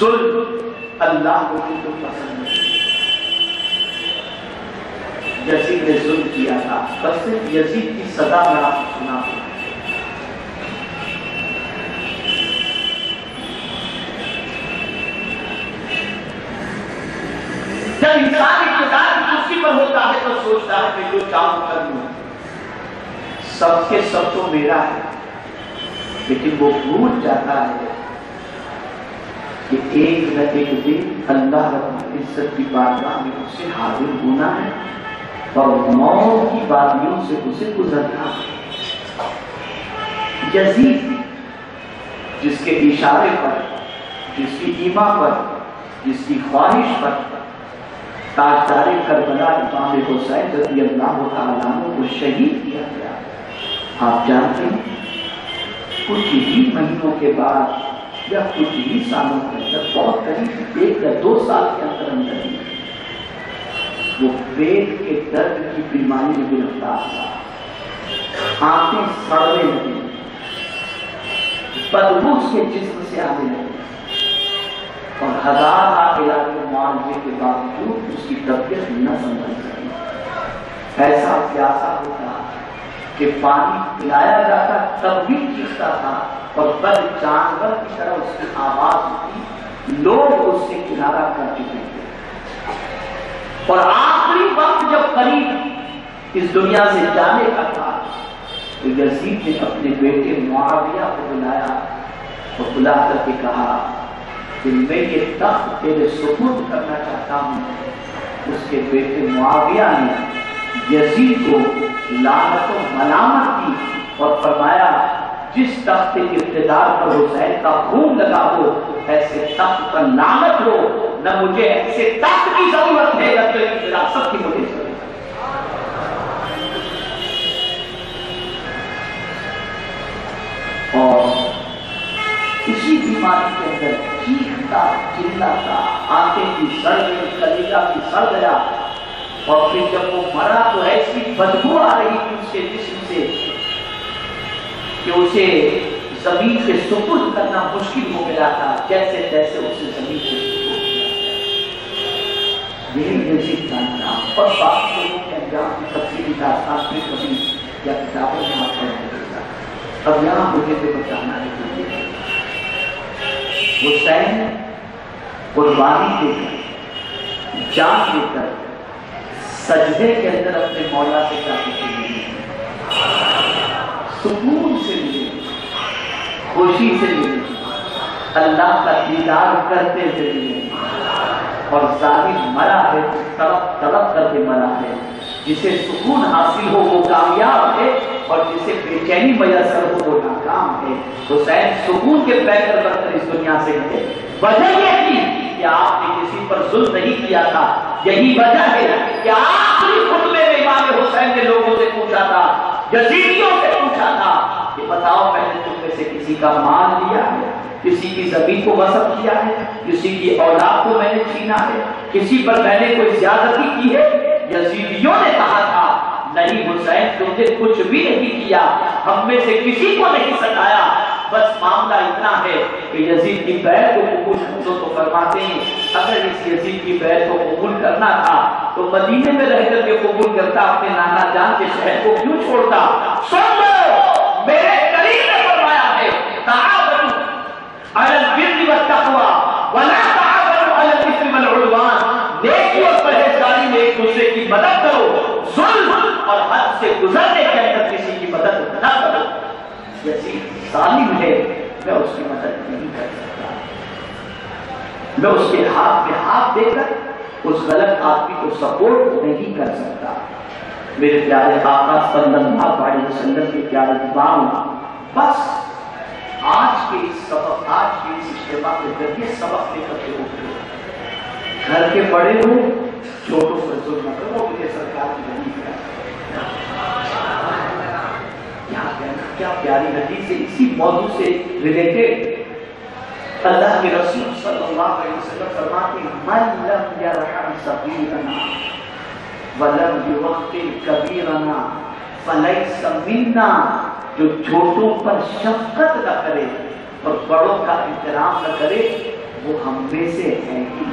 ظلم اللہ کو بالکل پسند نہیں۔ یزید نے ظلم کیا تھا، بس صرف یزید کی سزا میں آپ کو سنا دوں۔ جب انسان اقتدار کی کرسی پر ہوتا ہے تو سوچتا ہے کہ جو چاہوں کر لوں، سب کے سب تو میرا ہے، لیکن وہ بھول جاتا ہے کہ ایک نہ ایک دن اللہ رب العزت کی بارگاہ میں اسے حاضر ہونا ہے اور موت کی وادیوں سے اسے گزرنا ہے۔ یزید جس کے اشارے پر، جس کی ایما پر، جس کی خواہش پر تاجدار کربلا امام حسین رضی اللہ تعالیٰ عنہ کو شہید کیا گیا، آپ جانتے ہیں کچھ ہی مہینوں کے بعد یا کچھ ہی سالوں کے اندر، بہت قریب 1 یا 2 سال کے اندر وہ پیٹ کے درد کی بیماری میں گرفتار ہوا، آنکھیں سڑنے لگی، بدبو اس کے جسم سے آنے لگی، اور ہزار علاج و معالجے کے باوجود اس کی طبیعت نہ سنبھل سکی۔ ایسا پیاسا ہوتا کہ پانی پلایا جاتا تب بھی چیختا تھا، اور بد جانور کی طرح اس کی آواز ہوتی، لوگ اس سے کنارہ کر چکے تھے۔ اور آخری وقت جب قریب اس دنیا سے جانے کا تھا تو یزید نے اپنے بیٹے معاویہ کو بلایا اور بلا کر کے کہا کہ میں یہ تخت تیرے سپرد کرنا چاہتا ہوں۔ اس کے بیٹے معاویہ نے یزید کو لعنت و ملامت کی اور فرمایا جس تخت کے اقتدار پر حسین کا خون لگا ہو، ایسے تخت پر لعنت ہو، نہ مجھے ایسے تخت کی ضرورت ہے نہ تیری وراثت کی مجھے ضرورت ہے۔ اور اسی بیماری کے اندر چیختا چلاتا، آنکھیں کی سڑ گئی، کلیجہ کی سڑ گیا، اور پھر جب وہ مرا تو ایسی بدبو آ رہی تھی اس کے جسم سے کہ اسے زمین کے سپرد کرنا مشکل ہو گیا تھا، جیسے جیسے اسے زمین کے سپرد کیا۔ یہی یزید کا انجام، اور باقی لوگوں کے انجام کی تفصیلی داستان میں کبھی یا کتابوں میں آپ پڑھ نہیں سکتا۔ اب یہاں مجھے تو بتانا ہے کہ حسین قربانی دے کر، جان دے کر، سجدے کے اندر اپنے مولا سے جاتے تھے، سکون سے ملے، خوشی سے ملے، اللہ کا دیدار کرتے ہوئے ملے، اور ظالم مرا ہے تڑپ تڑپ کر کے مرا ہے۔ جسے سکون حاصل ہو وہ کامیاب ہے، اور جسے بے چینی میسر ہو وہ ناکام ہے۔ حسین سکون کے پیکر بن کر اس دنیا سے گئے، وجہ یہ تھی کہ آپ نے کسی پر ظلم نہیں کیا تھا۔ یہی وجہ ہے کہ آخری خطبے میں امام حسین نے لوگوں سے پوچھا تھا، یزیدیوں سے پوچھا تھا کہ بتاؤ میں نے تم میں سے کسی کا مال لیا ہے، کسی کی زمین کو غصب کیا ہے، کسی کی اولاد کو میں نے چھینا ہے، کسی پر میں نے کوئی زیادتی کی ہے؟ یزیدیوں نے کہا تھا نہیں حسین، تم نے کچھ بھی نہیں کیا، ہم میں سے کسی کو نہیں ستایا، بس معاملہ اتنا ہے کہ یزید کی بیعت کو قبول کر دو۔ تو فرماتے ہیں اگر اس یزید کی بیعت کو قبول کرنا تھا تو مدینے میں رہ کر کے قبول کرتا، اپنے نانا جان کے شہر کو کیوں چھوڑتا؟ سن لو، میرے کریم نے فرمایا ہے تعاونوا علی البر والتقوی ولا تعاونوا علی الاثم والعدوان، نیکی اور پرہیزگاری میں ایک دوسرے کی مدد کرو، ظلم اور حد سے گزرنے کے اندر کسی کی مدد نہ کرو۔ یزید ظالم ہے، میں اس کی مدد نہیں کر سکتا، میں اس کے ہاتھ میں ہاتھ دے کر اس غلط آدمی کو سپورٹ نہیں کر سکتا۔ میرے پیارے آقا صلی اللہ علیہ وسلم کے پیارے دیوان، بس آج کے اس سبق، آج کے اس اجتماع کے ذریعے سبق لے کر کے اٹھے، گھر کے بڑے ہو چھوٹوں پر ظلم نہ کرو، مجھے سرکار کی حدیث ہے، کیا پیاری حدیث ہے، اسی موضوع سے ریلیٹڈ اللہ کے رسول صلی اللہ علیہ وسلم فرماتے ہیں من لم یرحم صغیرنا ولم یوقر کبیرنا فلیس منا، جو چھوٹوں پر شفقت نہ کرے اور بڑوں کا احترام نہ کرے وہ ہم میں سے ہے ہی۔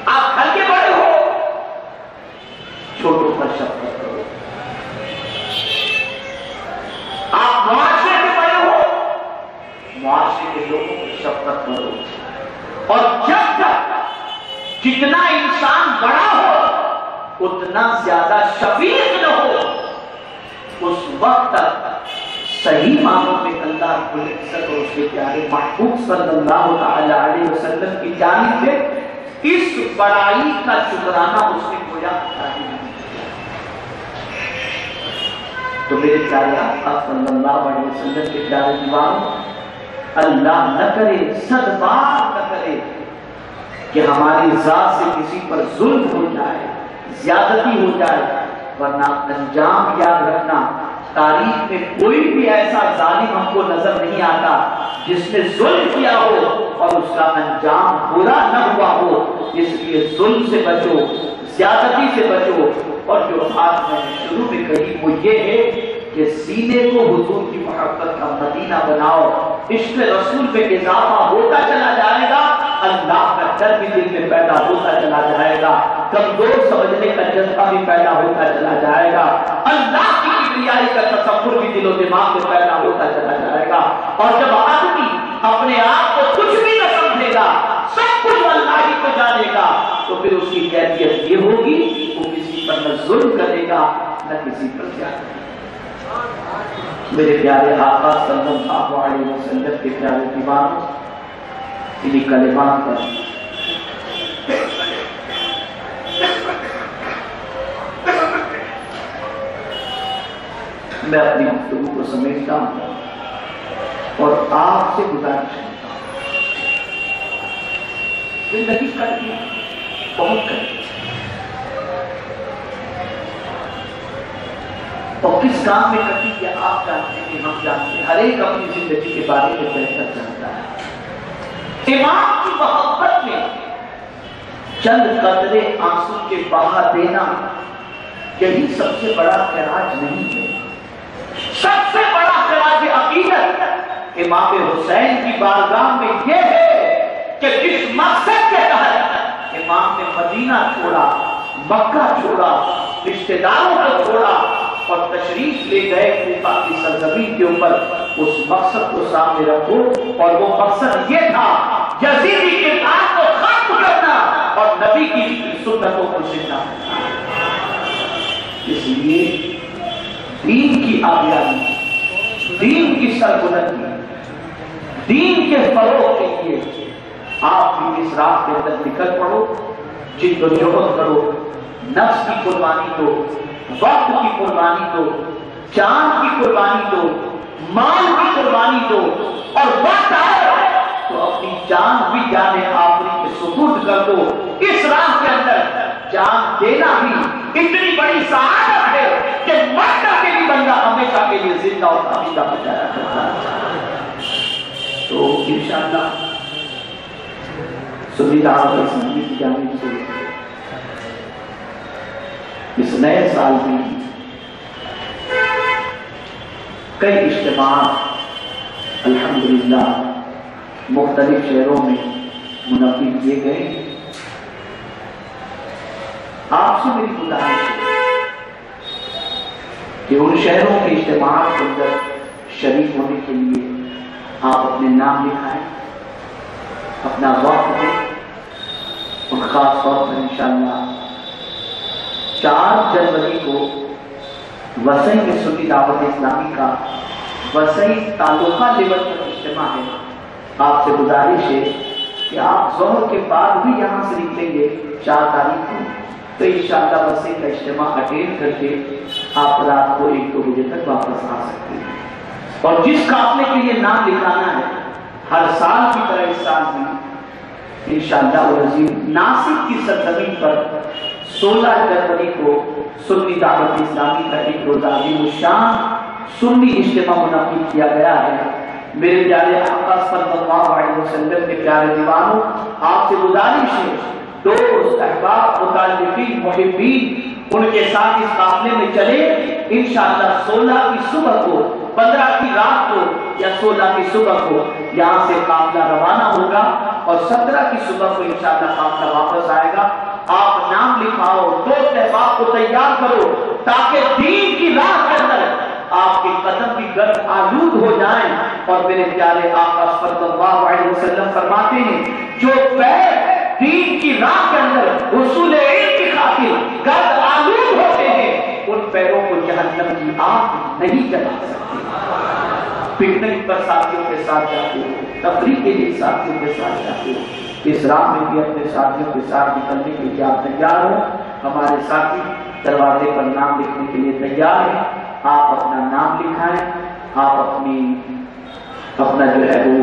آپ گھر کے بڑے ہو، چھوٹوں پر شفقت کرو۔ آپ معاشرے کے بڑے ہو، معاشرے کے لوگوں پر شفقت کرو۔ اور جب تک جتنا انسان بڑا ہو اتنا زیادہ شفیق نہ ہو، اس وقت تک صحیح معنوں میں اللہ رب العزت اور اس کے پیارے محبوب صلی اللہ تعالی علیہ وسلم کی جانب سے اس بڑائی کا شکرانہ اس نے گویا نہیں۔ تو میرے پیارے آقا صلی اللہ علیہ وسلم کے پیارے دیوانوں، اللہ نہ کرے، صد بار نہ کرے کہ ہماری ذات سے کسی پر ظلم ہو جائے، زیادتی ہو جائے، ورنہ انجام یاد رکھنا، تاریخ میں کوئی بھی ایسا ظالم ہم کو نظر نہیں آتا جس نے ظلم کیا ہو اور اس کا انجام برا نہ ہوا ہو۔ اس لیے ظلم سے بچو، زیادتی سے بچو، اور جو بات میں نے شروع میں کہی وہ یہ ہے کہ سینے کو حضور کی محبت کا مدینہ بناؤ، عشق رسول میں اضافہ ہوتا چلا جائے گا، اللہ کا ڈر بھی دل میں پیدا ہوتا چلا جائے گا، کمزور سمجھنے کا جذبہ بھی پیدا ہوتا چلا جائے گا، اللہ کی کبریائی کا تصور بھی دل و دماغ میں پیدا ہوتا چلا جائے گا۔ اور جب آدمی اپنے آپ کو کچھ بھی نہ سمجھے گا، سب کچھ اللہ ہی کو جانے گا، تو پھر اس کی کیفیت یہ ہوگی وہ کسی پر نہ ظلم کرے گا نہ کسی پر زیادتی۔ میرے پیارے آقا صلی اللہ علیہ وسلم کے پیارے دیوانوں، انہی کلمات پر میں اپنی گفتگو کو سمیٹتا ہوں اور آپ سے گزارش کرتا ہوں، زندگی کٹی بہت کٹی، اور کس کام میں کٹی کیا آپ جانتے ہیں، ہم جانتے ہیں، ہر ایک اپنی زندگی کے بارے میں بہتر جانتا ہے۔ امام کی محبت میں چند قطرے آنسو کے بہا دینا یہی سب سے بڑا خراج نہیں ہے۔ سب سے بڑا خراج عقیدت امام حسین کی بارگاہ میں یہ ہے کہ جس مقصد کے تحت امام نے مدینہ چھوڑا، مکہ چھوڑا، رشتہ داروں کو چھوڑا اور تشریف لے گئے کوفہ کی سرزمین کے اوپر، اس مقصد کو سامنے رکھو، اور وہ مقصد یہ تھا یزیدی کے کام کو ختم کرنا اور نبی کی سنتوں کو زندہ کرنا۔ اس لیے دین کی آبیاری، دین کی سربلندی، دین کے فروغ کے لیے آپ بھی اس راہ کے اندر نکل پڑو، جد و جہد کرو، نفس کی قربانی دو، وقت کی قربانی دو، جان کی قربانی دو، مال کی قربانی دو، اور وقت آئے تو اپنی جان بھی جان آخری کے سپرد کر دو۔ اس راہ کے اندر جان دینا بھی اتنی بڑی سعادت ہے کہ مر کر کے بھی بندہ ہمیشہ کے لیے زندہ اور قابضہ ہو جایا کرتا ہے۔ تو انشاءاللہ سنی دعوت اسلامی کی جانب سے اس نئے سال میں کئی اجتماعات الحمدللہ مختلف شہروں میں منعقد کیے گئے۔ آپ سے میری گزارش ہے کہ ان شہروں کے اجتماعات کے اندر شریک ہونے کے لیے آپ اپنے نام لکھائیں، اپنا وقت دیں، اور خاص طور پر انشاءاللہ 4 جنوری کو وسیع میں سنی دعوت اسلامی کا وسیع تعلقہ لیول پر اجتماع ہے۔ آپ سے گزارش ہے کہ آپ ظہر کے بعد بھی یہاں سے نکلیں گے 4 تاریخ کو، تو انشاءاللہ وسیع کا اجتماع اٹینڈ کر کے آپ رات کو 1-2 بجے تک واپس آ سکتے ہیں۔ اور جس قافلے کے لیے نام لکھانا ہے، ہر سال کی طرح اس سال بھی انشاءاللہ العزیز ناسک کی سرزمین پر 16 جنوری کو سنی دعوت اسلامی کا ایک روزہ عظیم الشان سنی اجتماع منعقد کیا گیا ہے۔ میرے پیارے آقا صلی اللہ علیہ وسلم کے پیارے دیوانوں، آپ سے گزارش ہے، دوست احباب متعلقین محبین ان کے ساتھ اس قافلے میں چلے۔ انشاءاللہ 16 کی صبح کو، 15 کی رات کو یا 16 کی صبح کو یہاں سے قافلہ روانہ ہوگا اور 17 کی صبح کو انشاءاللہ قافلہ واپس آئے گا. آپ نام لکھاؤ، 2 احباب کو تیار کرو تاکہ دین کی راہ کے اندر آپ کے قدم بھی گرد آلود ہو جائیں. اور میرے پیارے آقا صلی اللہ علیہ وسلم فرماتے ہیں جو پیر دین کی راہ کے اندر حصول علم کی خاطر گرد آلود ہوتے ہیں ان پیروں کو جہنم کی آگ نہیں جلا سکتی. پکنک پر ساتھیوں کے ساتھ جاتے ہو، تفریح کے لیے ساتھیوں کے ساتھ جاتے ہو، اس راہ میں بھی اپنے ساتھیوں کے ساتھ نکلنے کے لیے آپ تیار ہو. ہمارے ساتھی دروازے پر نام لکھنے کے لیے تیار ہیں. آپ اپنا نام لکھائیں، آپ اپنا جو ہے وہ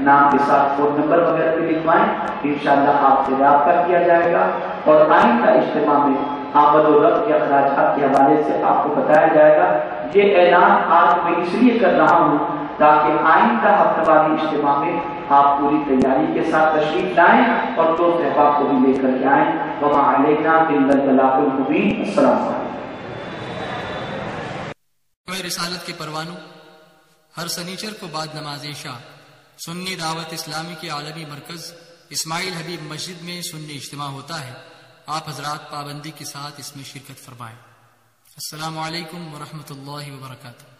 نام کے ساتھ فون نمبر وغیرہ بھی لکھوائیں. انشاءاللہ آپ سے رابطہ کیا جائے گا اور آئندہ اجتماع میں آمد و رفت کے اخراجات کے حوالے سے آپ کو بتایا جائے گا. یہ اعلان آج میں اس لیے کر رہا ہوں تاکہ آئندہ ہفتہ واری اجتماع میں آپ پوری تیاری کے ساتھ تشریف لائیں اور 2 احباب کو بھی لے کر کے آئیں. وما علینا الا البلاغ المبین. السلام علیکم. رسالت کے پروانوں ہر سنیچر کو بعد نماز عشاء سنی دعوت اسلامی کے عالمی مرکز اسماعیل حبیب مسجد میں سنی اجتماع ہوتا ہے. آپ حضرات پابندی کے ساتھ اس میں شرکت فرمائیں. السلام علیکم ورحمۃ اللہ وبرکاتہ.